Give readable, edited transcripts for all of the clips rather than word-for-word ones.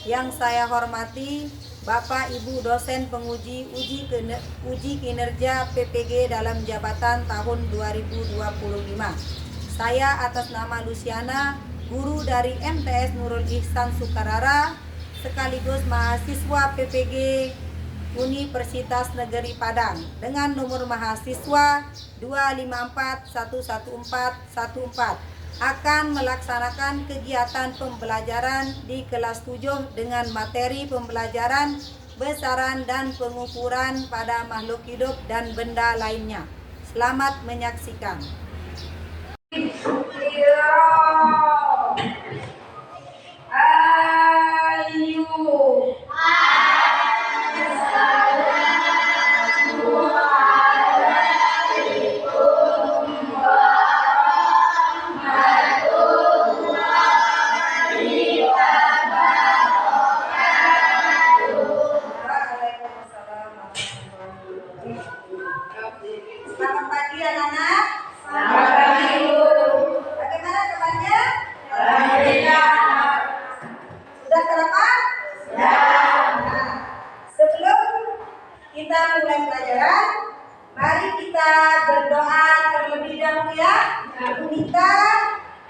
Yang saya hormati Bapak Ibu dosen penguji uji kinerja PPG dalam jabatan tahun 2025. Saya atas nama Luciana, guru dari MTS Nurul Ihsan Sukarara, sekaligus mahasiswa PPG Universitas Negeri Padang dengan nomor mahasiswa 254-11414 akan melaksanakan kegiatan pembelajaran di kelas 7 dengan materi pembelajaran besaran dan pengukuran pada makhluk hidup dan benda lainnya. Selamat menyaksikan. Selamat pagi anak-anak. Selamat pagi Bu. Bagaimana kabarnya? Alhamdulillah. Sudah sarapan? Sudah. Sebelum kita mulai pelajaran, mari kita berdoa terlebih dahulu ya. Aku minta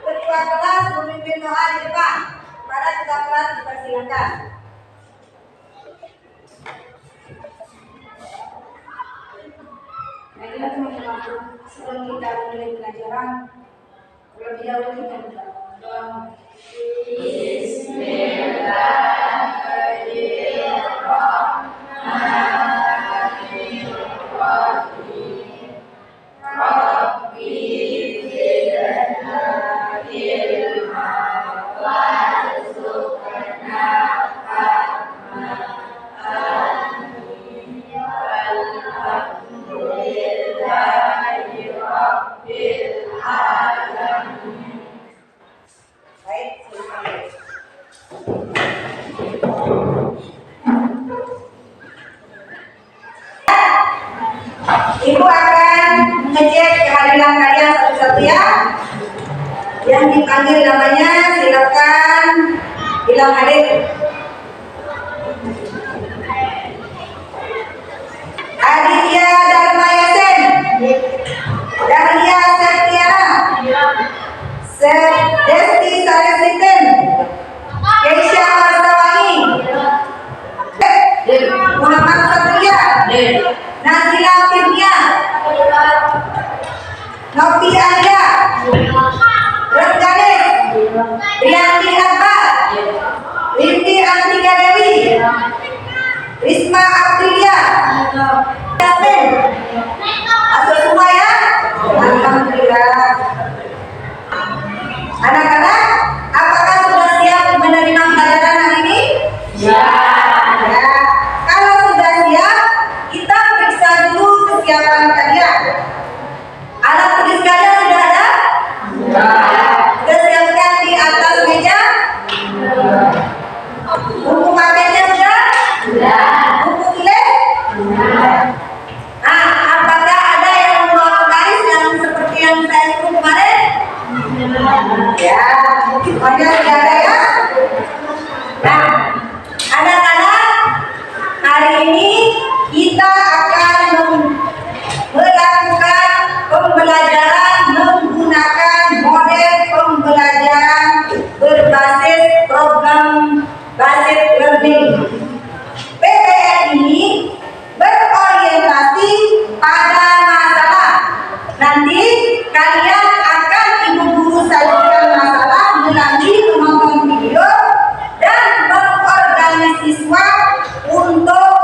ketua kelas memimpin doa di depan. Para ketua kelas dipersilakan. Baiklah teman-teman, sebelum kita mulai pelajaran, terlebih dahulu kita berdoa. Ibu akan mengecek kehadiran kalian satu-satu ya. Yang dipanggil namanya silakan bilang hadir. Aditya Dharma Yasen, Dahlia Septiana, Desti Saresiten, Keisha Martawangi, Muhammad Satria, Nazila Firnia, Nopi Anda, Rengganis, Rianti Akbar, Rinti Antika Dewi, Risma Aprilia, Yasmin. Masuk semua ya? Alhamdulillah. Anak-anak, apakah sudah siap menerima pelajaran hari ini? Ya. Kalau sudah siap, kita periksa dulu kesiapan kalian. Alat tulis kalian sudah ada? Sudah siapkan di atas meja? Buku paketnya sudah? Buku tulis? Nah, apakah ada yang membawa garis yang seperti yang saya sebut kemarin? Ya, semuanya sudah ada ya? Nah, anak-anak, hari ini kita akan melakukan pembelajaran menggunakan model pembelajaran berbasis program basic learning. PBL ini berorientasi pada masalah. Nanti kalian akan ibu guru sajikan masalah melalui menonton video dan mengorganisir siswa untuk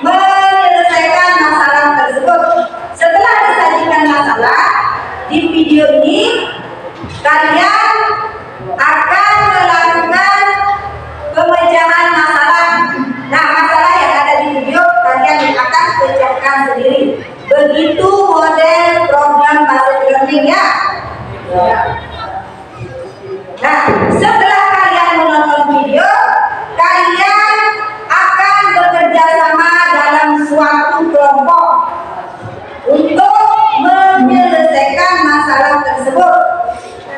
menyelesaikan masalah tersebut. Setelah disajikan masalah di video ini, kalian akan melakukan pemecahan masalah. Nah, masalah yang ada di video kalian akan pecahkan sendiri. Begitu model program basic learning ya. Nah, setelah kalian menonton video, kalian akan bekerja sama dalam suatu kelompok untuk menyelesaikan masalah tersebut.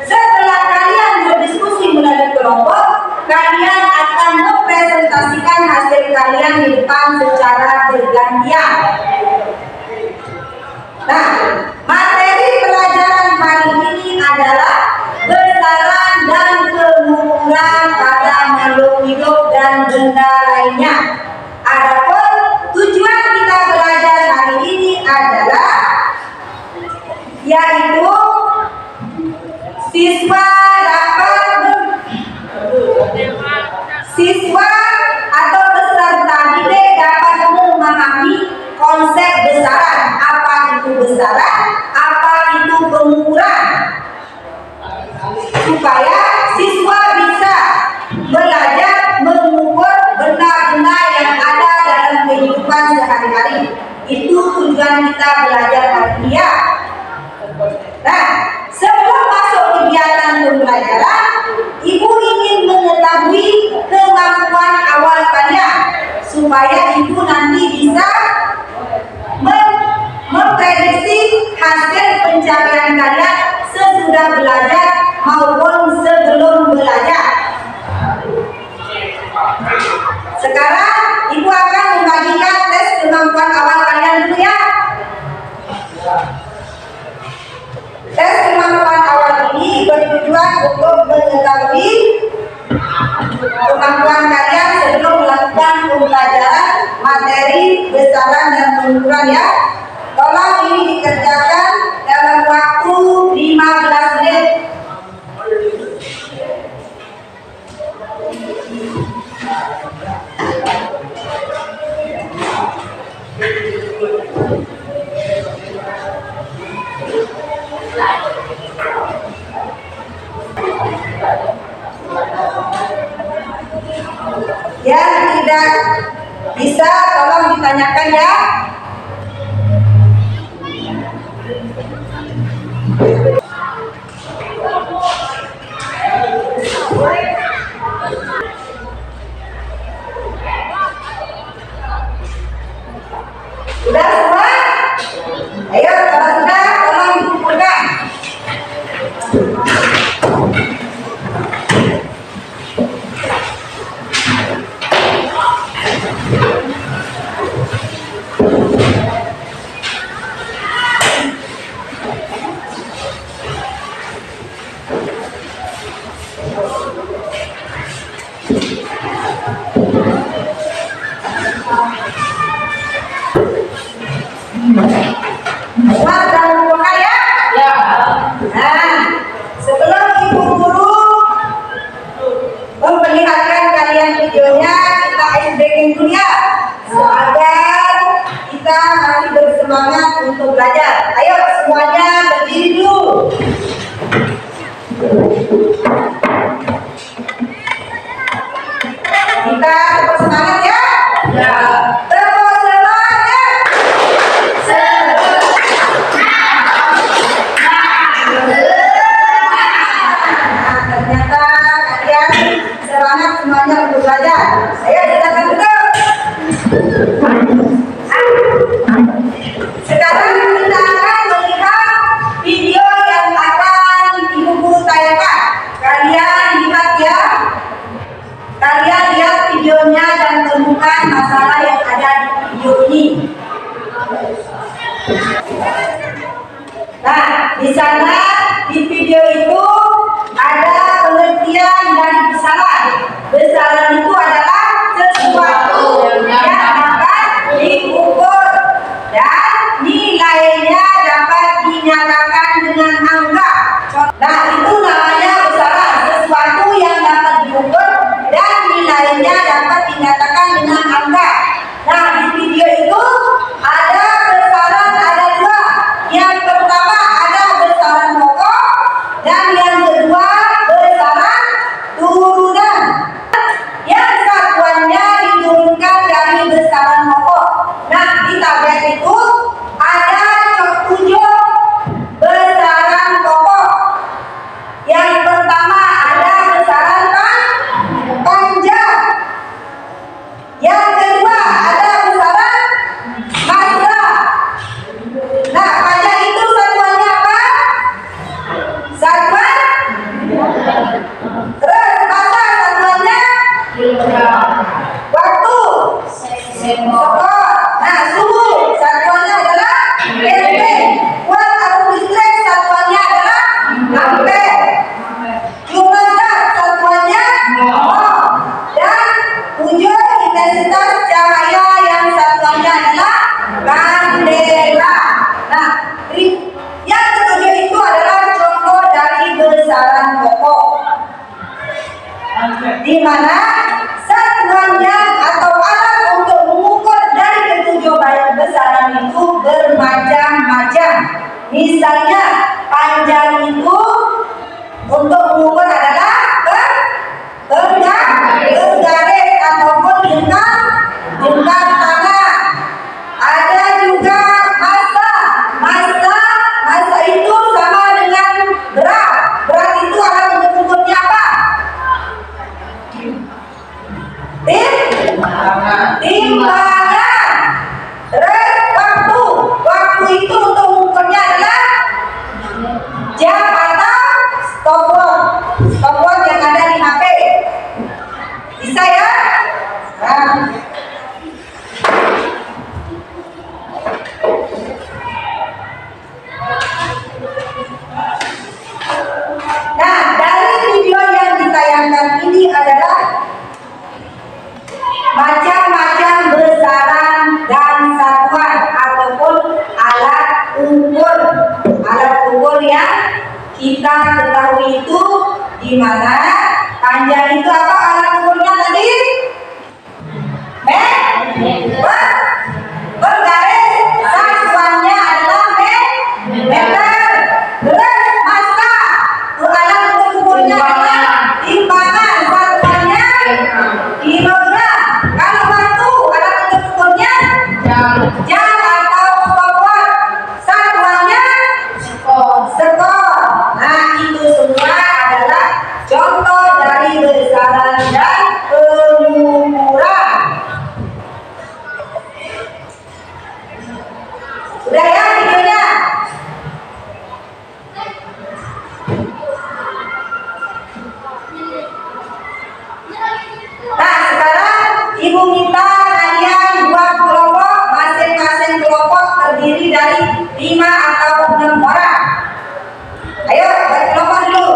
Setelah kalian berdiskusi melalui kelompok, kalian akan yang di depan secara bergantian. Nah, materi pelajaran hari ini adalah besaran dan pengukuran pada makhluk hidup dan benda lainnya. Adapun tujuan kita belajar hari ini adalah yaitu siswa atau peserta didik dapat memahami konsep besaran, apa itu besaran, apa itu pengukuran, supaya siswa bisa belajar mengukur benda-benda yang ada dalam kehidupan sehari-hari. Itu tujuan kita belajar hari ini ya. Nah, sebelum masuk kegiatan pembelajaran, Ibu ingin mengetahui kemampuan awal kalian supaya Ibu nanti bisa memprediksi hasil pencapaian kalian sesudah belajar maupun sebelum belajar. Sekarang Ibu akan membagikan tes kemampuan awal kalian dulu ya. Tes kemampuan awal ini bertujuan untuk mengetahui kemampuan kalian sebelum melakukan pembelajaran materi besaran dan pengukuran ya. Tolong ini dikerjakan dalam waktu 15 menit. Yang tidak bisa tolong ditanyakan ya. Sudah semua? Ayo kalau sudah tolong dikumpulkan. Sebelum Ibu Guru memperlihatkan kalian videonya, kita ice breaking dulu ya, agar kita masih bersemangat untuk belajar. Ayo semuanya berdiri dulu. Kita tepuk semangat ya. Tepuk semangat. Ternyata kalian semangat semuanya untuk belajar. Ayo silakan duduk. Sekarang kita akan melihat video yang akan Ibu Guru tayangkan. Kalian lihat ya. Kalian lihat videonya dan temukan masalah yang ada di video ini. Nah, di sana di video itu ada pengertian dari besaran. Besaran itu adalah sesuatu yang dapat diukur dan nilainya dapat dinyatakan dengan angka. Nah, itu namanya besaran, sesuatu yang dapat diukur dan nilainya dapat dinyatakan dengan angka. Nah, di video itu ada besaran, ada dua. Yang pertama ada besaran pokok dan di mana satuannya atau alat untuk mengukur dari ketujuh besaran itu bermacam-macam. Misalnya panjang itu untuk mengukur adalah bergaris ataupun jengkal tangan. Ada juga masa itu sama dengan berat itu alat untuk mengukurnya apa? Timbangan. Terus waktu itu untuk mengukurnya adalah jam atau stopwatch yang ada di HP. Bisa ya? Nah, dari video yang ditayangkan ini adalah macam-macam besaran dan satuan ataupun alat ukur yang kita ketahui itu, di mana panjang itu apa alat ukurnya tadi? Bergaris. Satuannya adalah meter. Terus massa, alat ukurnya adalah timbangan. Satuannya kilogram. Kalau waktu alat ukurnya jam atau stopwatch. Satuannya skor. Nah, itu semua adalah contoh dari besaran dan pengukuran. Sudah ya videonya? Nah, sekarang ibu minta kalian buat kelompok, masing-masing kelompok terdiri dari 5 atau 6 orang. Ayo, buat kelompok dulu.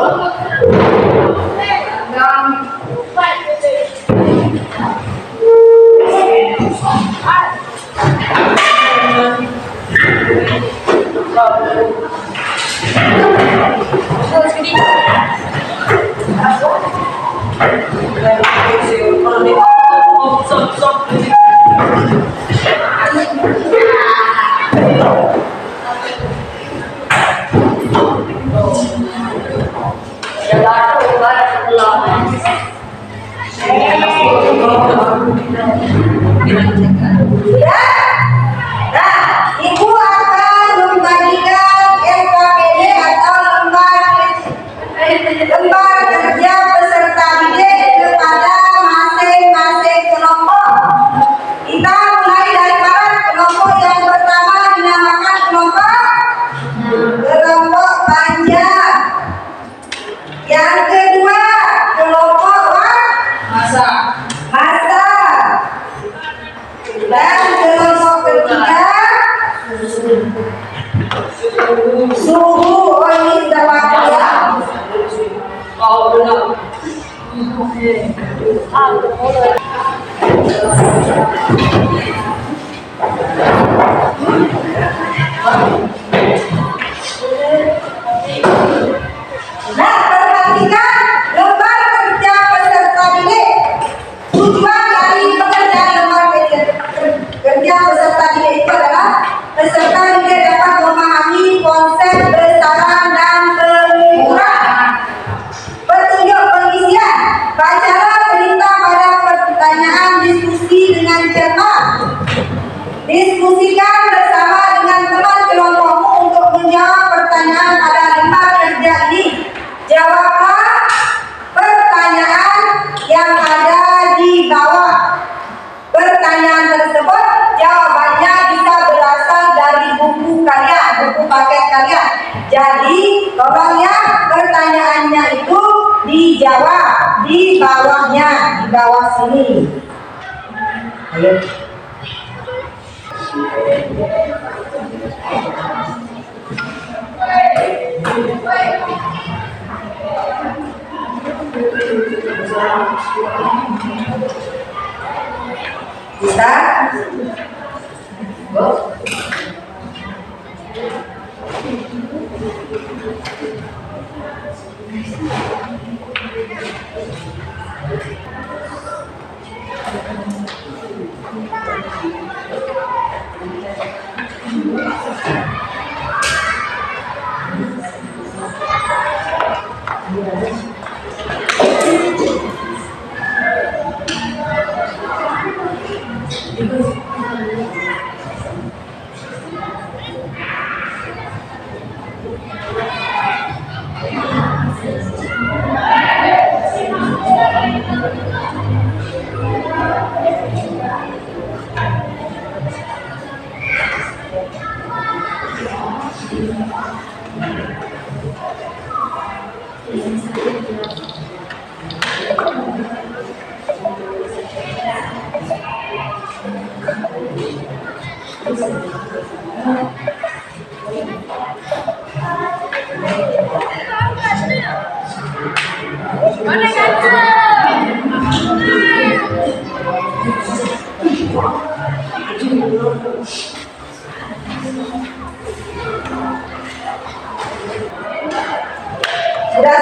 Nah, ibu akan membagikan LKPD atau lembar kerja peserta didik kepada masing-masing kelompok. Kita mulai dari kelompok yang pertama dinamakan kelompok panjang. Yang kedua kelompok massa. Dan kelompok ketiga suhu. Ini sudah waktu ya. Nah, perhatikan lembar kerja peserta didik. Tujuan dari pekerjaan lembar kerja peserta didik itu adalah peserta didik dapat memahami konsep besaran dan pengukuran. Petunjuk pengisian: bacalah berita pada pertanyaan diskusi dengan cermat. Diskusikan bersama dengan teman kelompokmu untuk menjawab pertanyaan pada lembar kerja ini. Jawablah pertanyaan yang ada di bawah. Pertanyaan tersebut jawabannya bisa berasal dari buku paket kalian. Jadi tolong ya, pertanyaannya itu dijawab di bawahnya, di bawah sini. Ayo. Bisa? Go. Sudah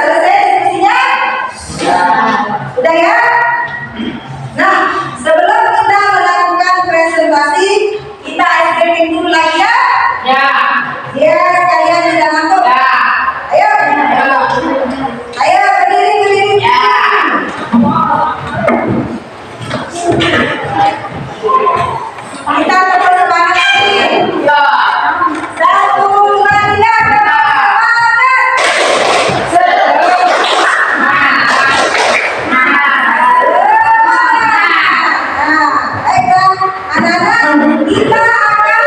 selesai diskusinya? Sudah ya? Nah, sebelum kita melakukan presentasi, kita ice breaking dulu lagi ya? Ya. Ya, kalian sudah ngantuk? Ya. Ayo. Ayo, berdiri. Ya. Kita terus semangat lagi. Ya. 1, 2, 3. Kita akan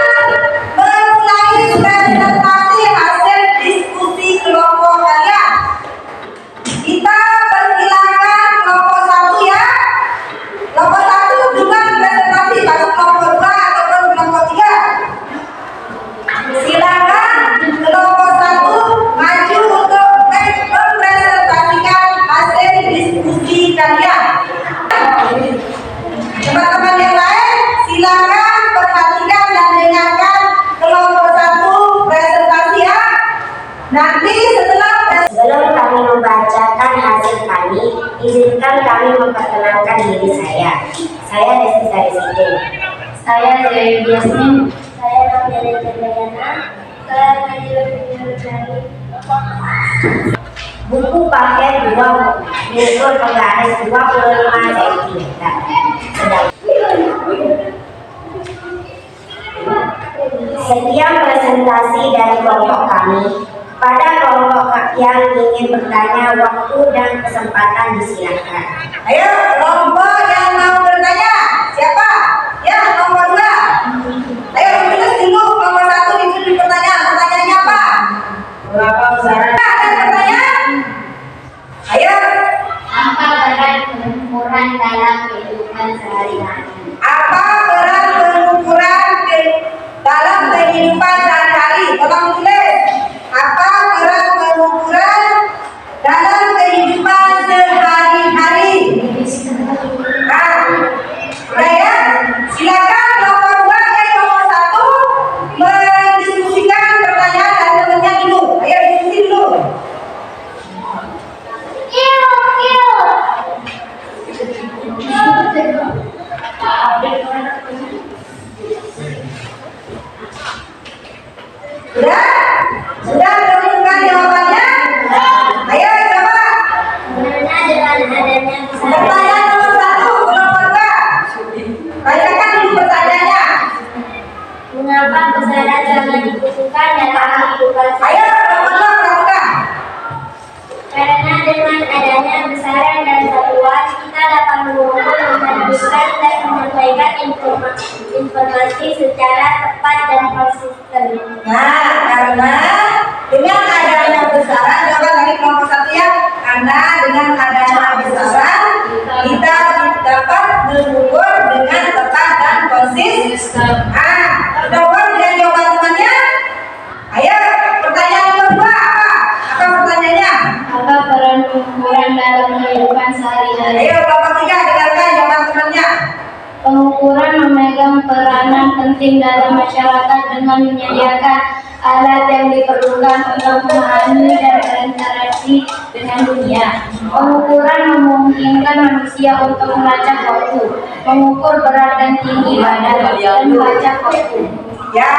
memulai presentasi hasil diskusi kelompok kalian. Kita persilakan kelompok 1 ya. Kelompok 1 dengan presentasi, baru kelompok 2 ataupun kelompok 3. Silakan kelompok 1 maju untuk mempresentasikan hasil diskusi kalian. Teman-teman yang lain, silakan perhatikan dan dengarkan kelompok 1 presentasi ya. Nanti sebelum kami membacakan hasil kami, izinkan kami memperkenalkan diri saya. Saya Desti Sariside. Saya Dewi Yasmin. Saya Nabila Jadayana. Saya Najwa Jadayana. Buku paket 2 meter penggaris 25 cm. Sekian presentasi dari kelompok kami. Pada kelompok yang ingin bertanya, waktu dan kesempatan disilakan. ayo kelompok yang mau bertanya. Siapa? Ya, kelompok 2. Ayo tulis dulu kelompok 1 itu pertanyaan. Pertanyaannya apa? Berapa besar? Ada pertanyaan? Ayo. Apa peran pengukuran dalam kehidupan sehari-hari? Apa peran pengukuran dalam kehidupan sehari-hari? Tolong tulis. Apa peran pengukuran dalam kehidupan sehari-hari? Nah, udah ya? Silakan kelompok 2 dan kelompok 1 mendiskusikan pertanyaan dan temannya dulu. Ayo diskusi dulu. Sudah? Sudah menemukan jawabannya? Ayo coba. Karena dengan adanya Pertanyaan nomor 1, kelompok 2. Tanyakan dulu pertanyaannya. mengapa besaran sangat dibutuhkan dalam kehidupan Ayo sehari-hari? kelompok 2 lakukan. Karena dengan adanya besaran dan satuan, kita dapat mengumpul, menghadapkan dan menyampaikan informasi secara tepat dan konsisten. Nah, karena dengan adanya besaran, coba tadi kelompok 1 ya. Karena dengan adanya besaran, kita dapat mengukur dengan tepat dan konsisten. Ah, sudah puas dengan jawaban temannya? Ayo, pertanyaan nomor 2 apa? Apa pertanyaannya? Apa peran pengukuran dalam kehidupan sehari-hari? Ayo kelompok 3 dengarkan jawaban temannya. Pengukuran memegang peranan penting dalam masyarakat dengan menyediakan alat yang diperlukan untuk memahami dan berinteraksi dengan dunia. Pengukuran memungkinkan manusia untuk melacak waktu, mengukur berat dan tinggi badan, dan melacak waktu. Ya,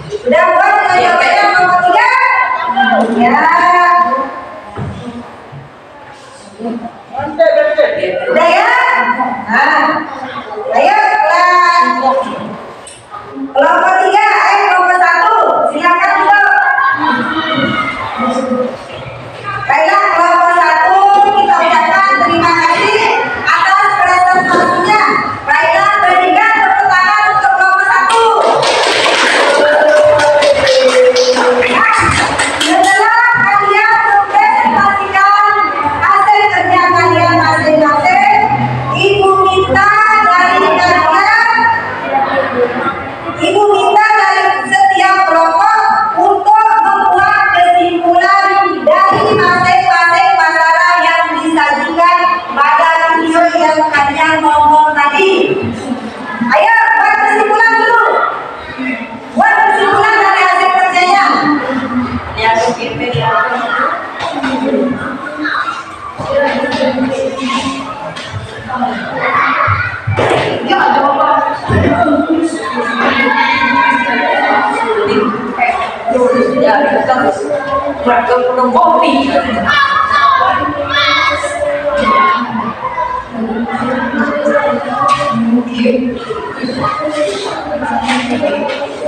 sudah puas dengan jawabannya kelompok 3? Ya. Udah ya? Nah, ayo kelas kelompok 3, ayo kelompok 1, silakan dulu. Baiklah kelompok 1, kita ucapkan terima kasih atas presentasinya. Baiklah, berikan tepuk tangan untuk kelompok 1. Nah, setelah kalian mempresentasikan hasil kerja kalian masing-masing, Ibu minta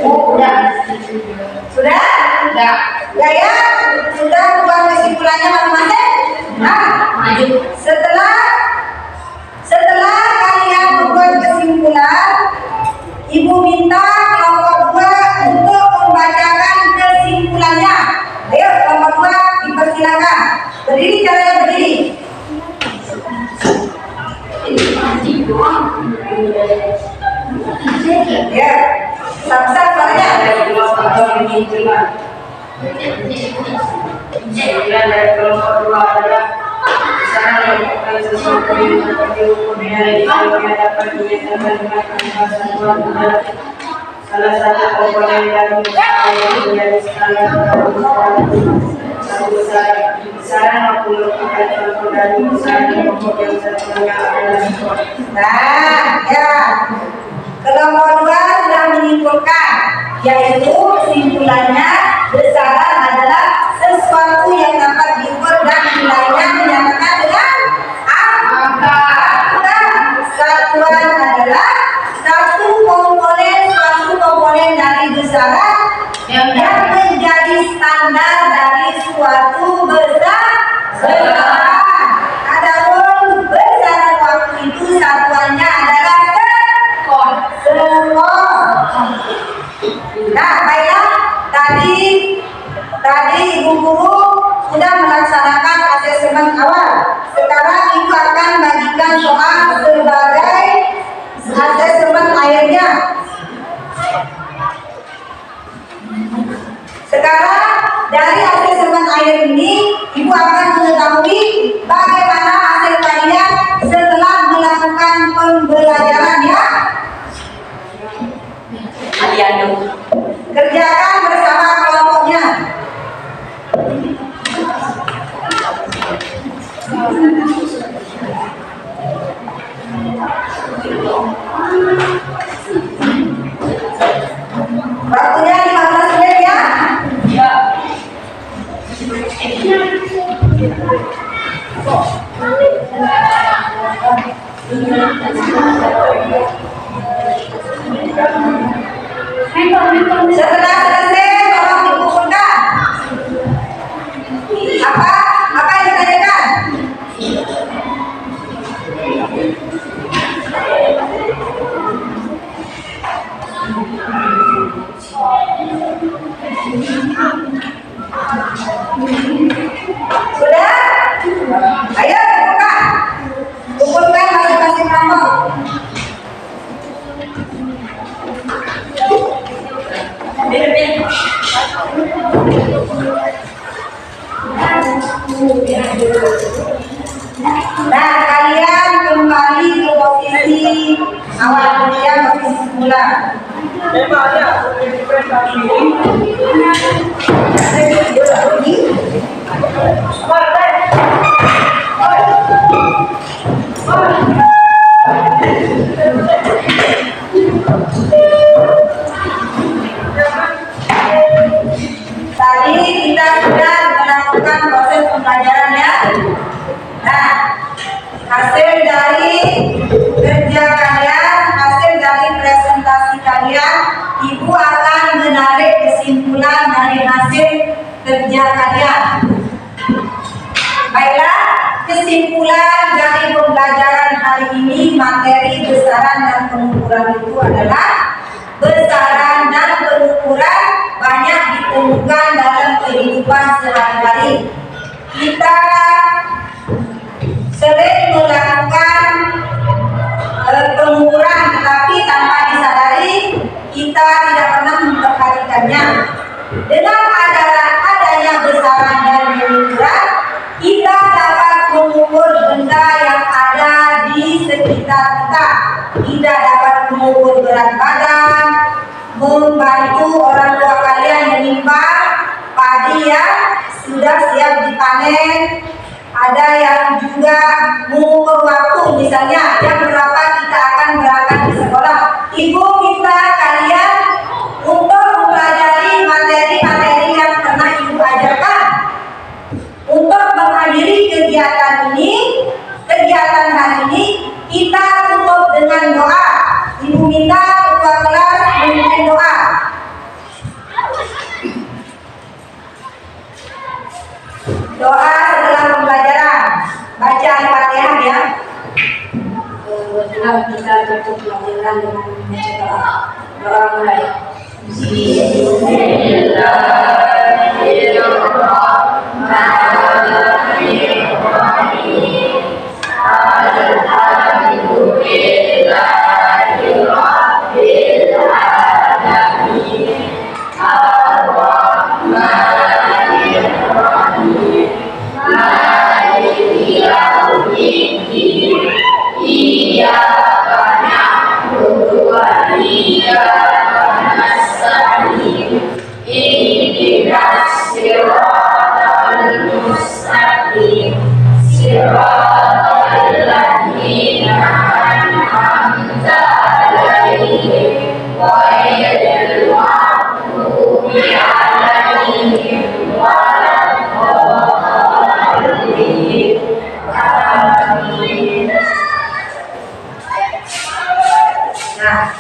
Sudah? Sudah? Sudah. Ya, sudah buat kesimpulannya masing-masing? Nah, setelah kalian membuat kesimpulan, Ibu minta kelompok 2 untuk membacakan kesimpulannya. Ayo kelompok 2 dipersilakan. Berdiri, caranya berdiri. Ya, sama-sama suaranya. Kesimpulan dari kelompok 2 adalah besaran melakukan sesuatu yang dapat diukur dari yang dapat dinyatakan dengan bahasa Tuhan adalah salah satu komponen dari usaha yang menjadi standar satu besaran waktu merupakan contoh dari besaran kelompok yang satunya adalah Nah, ya. Kelompok 2 sudah menyimpulkan, yaitu kesimpulannya besaran adalah sesuatu yang dapat diukur dan nilainya menyatakan dengan angka. Satuan adalah suatu komponen dari besaran yang menjadi standar dari suatu besaran. Adapun besaran waktu itu satuannya adalah sekon. Nah, baiklah, tadi Ibu Guru sudah melaksanakan asesmen awal. Sekarang Ibu akan bagikan soal sebagai asesmen akhirnya. Sekarang dari asesmen akhir ini, Ibu akan mengetahui bagaimana hasil kalian setelah melakukan pembelajaran ya. Kerjakan bersama kelompoknya. Waktunya 15 menit ya. Setelah selesai, tolong dikumpulkan. Apa yang ditanyakan? Sudah? Ayo kumpulkan masing-masing kelompok. Nah, kalian kembali ke posisi awal kuliah, posisi semula. Tadi kita sudah melakukan proses pembelajaran ya. Nah, hasil dari kerja kalian, hasil dari presentasi kalian, Ibu akan menarik kesimpulan dari hasil kerja kalian. Baiklah, kesimpulan dari pembelajaran hari ini materi besaran dan pengukuran itu adalah besaran dan pengukuran banyak ditemukan dalam kehidupan sehari-hari. Kita sering melakukan pengukuran, tetapi tanpa disadari kita tidak pernah memperhatikannya. Dengan adanya besaran dan pengukuran, kita dapat mengukur benda yang ada di sekitar kita. Tidak dapat mengukur berat badan, membantu orang tua kalian menimbang padi yang sudah siap dipanen, ada yang juga mengukur waktu, misalnya jam berapa kita akan berangkat ke sekolah. Ibu minta kalian untuk mempelajari materi-materi yang pernah ibu ajarkan. Untuk menghadiri kegiatan hari ini kita tutup dengan doa. Ibu minta ketua kelas memimpin doa. Doa setelah pembelajaran. Baca Al-Fatihah ya. Kebetulan kita tutup pelajaran dengan membaca doa. Doa mulai. Nah,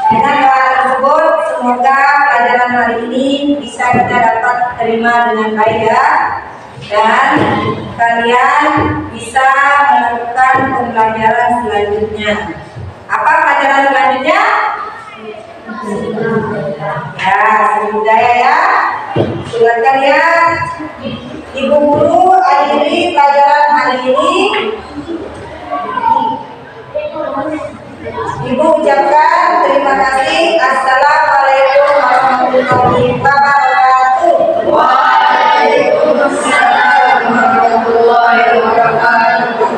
dengan doa tersebut semoga pelajaran hari ini bisa kita dapat terima dengan baik ya, dan kalian bisa melakukan pembelajaran selanjutnya. Apa pelajaran selanjutnya? Ya, seni budaya ya. Silakan ya, Ibu Guru akhiri pelajaran hari ini. Ibu ucapkan terima kasih. Assalamualaikum warahmatullahi wabarakatuh. Waalaikumsalam warahmatullahi wabarakatuh.